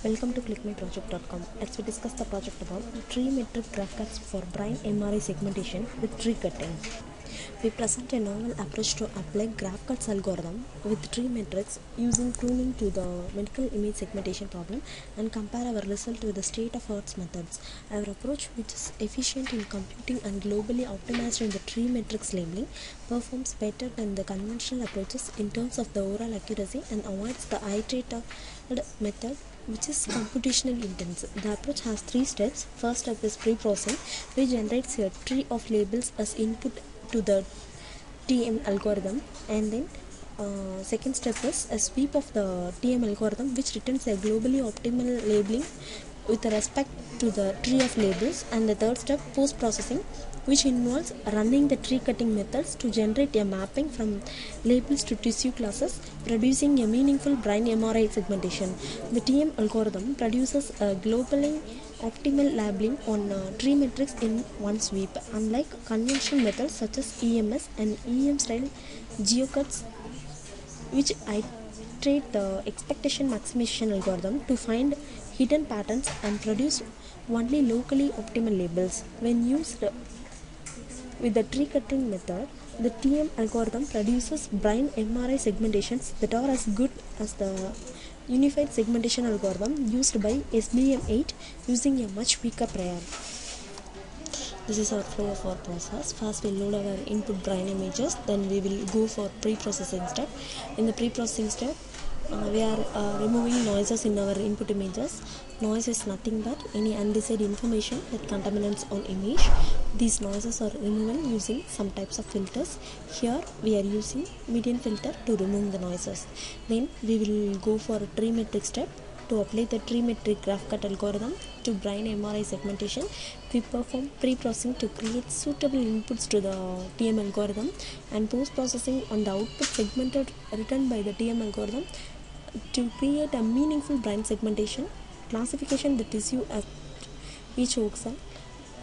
Welcome to clickmyproject.com. Let's discuss the project about tree metric graph cuts for brain MRI segmentation with tree cutting. We present a novel approach to apply graph cuts algorithm with tree metrics using pruning to the medical image segmentation problem and compare our result with the state-of-art methods. Our approach, which is efficient in computing and globally optimized in the tree metrics labeling, performs better than the conventional approaches in terms of the overall accuracy and avoids the iterated method, which is computationally intensive. The approach has 3 steps. First step is pre-processing, which generates a tree of labels as input to the TM algorithm, and then second step is a sweep of the TM algorithm, which returns a globally optimal labeling with respect to the tree of labels, and the third step, post-processing, which involves running the tree cutting methods to generate a mapping from labels to tissue classes, producing a meaningful brain MRI segmentation. The TM algorithm produces a globally optimal labeling on tree metrics in one sweep, unlike conventional methods such as EMS and EM style geocuts, which iterate the expectation maximization algorithm to find hidden patterns and produce only locally optimal labels. When used with the tree cutting method, the TM algorithm produces brain MRI segmentations that are as good as the unified segmentation algorithm used by SBM8 using a much weaker prior. This is our flow of our process. First we load our input brain images, then we will go for pre-processing step. In the pre-processing step, we are removing noises in our input images. Noise is nothing but any undecided information that contaminates on image. These noises are removed using some types of filters. Here we are using median filter to remove the noises. Then we will go for a tree metric step. To apply the tree metric graph cut algorithm to brain MRI segmentation, we perform pre-processing to create suitable inputs to the TM algorithm and post-processing on the output segmented written by the TM algorithm to create a meaningful brain segmentation. Classification the tissue at each voxel.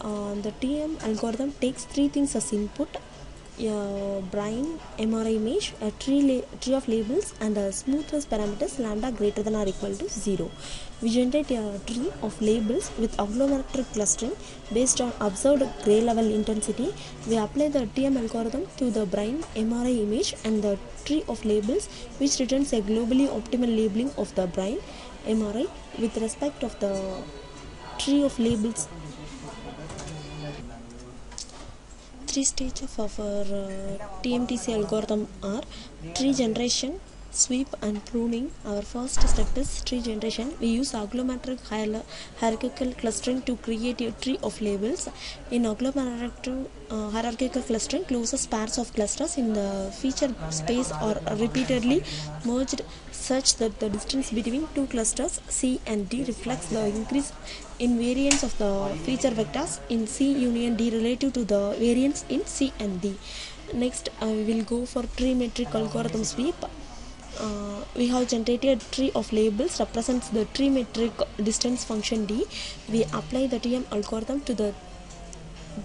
The TM algorithm takes 3 things as input: a brain MRI image, a tree of labels, and a smoothness parameters lambda greater than or equal to 0. We generate a tree of labels with agglomerative clustering based on observed gray level intensity. We apply the TM algorithm to the brain MRI image and the tree of labels, which returns a globally optimal labeling of the brain MRI with respect of the tree of labels. 3 stages of our TMTC algorithm are tree generation, sweep, and pruning. Our first step is tree generation. We use agglomerative hierarchical clustering to create a tree of labels. In agglomerative hierarchical clustering, closest pairs of clusters in the feature space are repeatedly merged such that the distance between 2 clusters C and D reflects the increase in variance of the feature vectors in C union D relative to the variance in C and D. Next, we will go for tree metric algorithm sweep. We have generated a tree of labels represents the tree metric distance function D. We apply the TM algorithm to the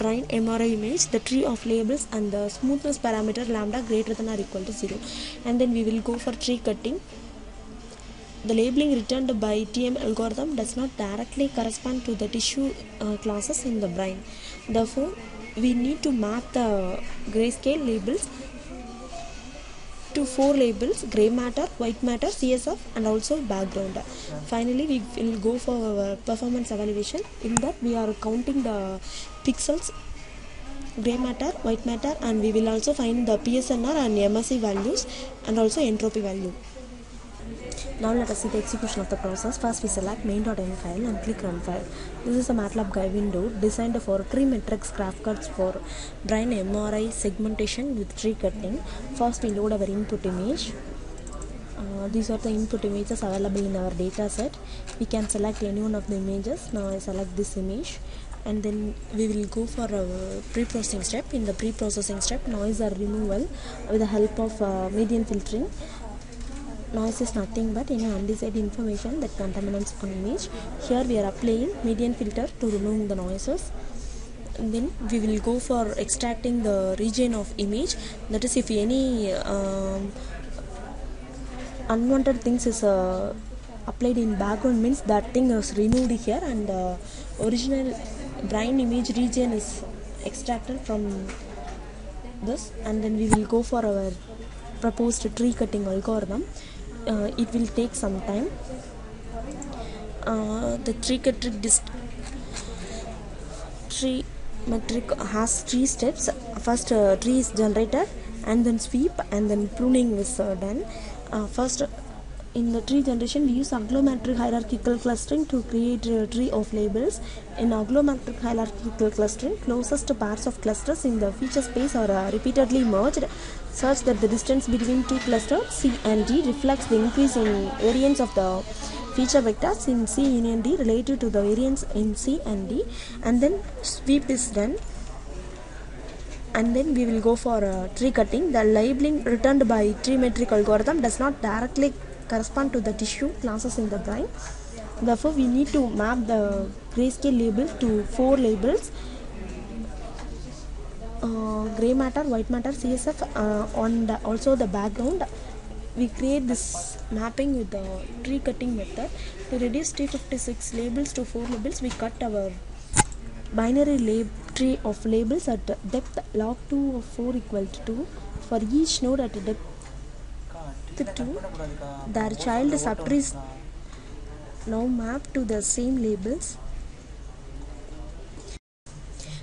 brain MRI image, the tree of labels, and the smoothness parameter lambda greater than or equal to 0. And then we will go for tree cutting. The labeling returned by TM algorithm does not directly correspond to the tissue classes in the brain. Therefore, we need to map the grayscale labels to 4 labels: gray matter, white matter, CSF, and also background. Finally, we will go for our performance evaluation. In that, we are counting the pixels, gray matter, white matter, and we will also find the PSNR and MSE values and also entropy value. Now let us see the execution of the process. First we select main.m file and click run file. This is a MATLAB guide window designed for tree metrics graph cuts for brain MRI segmentation with tree cutting. First we load our input image. These are the input images available in our data set. We can select any one of the images. Now I select this image, and then we will go for a pre-processing step. In the pre-processing step, noise are removal with the help of median filtering. Noise is nothing but any undecided information that contaminates on image. Here we are applying median filter to remove the noises. And then we will go for extracting the region of image. That is, if any unwanted things is applied in background means that thing is removed here, and the original brain image region is extracted from this, and then we will go for our proposed tree cutting algorithm. It will take some time. The tree metric has 3 steps. First, tree is generated, and then sweep, and then pruning is done. First, in the tree generation, we use agglometric hierarchical clustering to create a tree of labels. In agglometric hierarchical clustering, closest pairs of clusters in the feature space are repeatedly merged, such that the distance between two clusters C and D reflects the increase in variance of the feature vectors in C and D relative to the variance in C and D. And then sweep is done, and then we will go for tree cutting. The labeling returned by tree metric algorithm does not directly correspond to the tissue classes in the brain. Therefore, we need to map the grayscale label to 4 labels: gray matter, white matter, CSF, on also the background. We create this mapping with the tree cutting method. To reduce 356 labels to 4 labels, we cut our binary tree of labels at depth log 2 of 4 equal to 2. For each node at depth 2, their child subtrees now mapped to the same labels.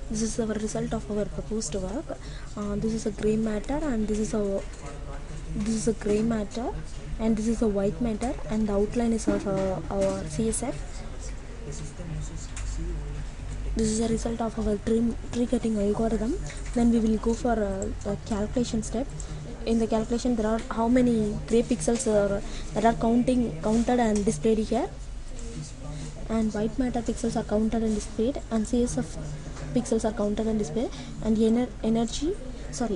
This is our result of our proposed work. This is a gray matter, and this is a gray matter, and this is a white matter, and the outline is of our CSF. This is a result of our tree cutting algorithm. Then we will go for a calculation step. In the calculation, there are how many gray pixels that are counted and displayed here, and white matter pixels are counted and displayed, and CSF pixels are counted and displayed, and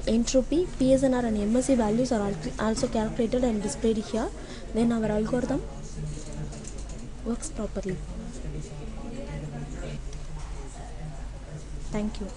entropy, PSNR and MSE values are also calculated and displayed here. Then our algorithm works properly. Thank you.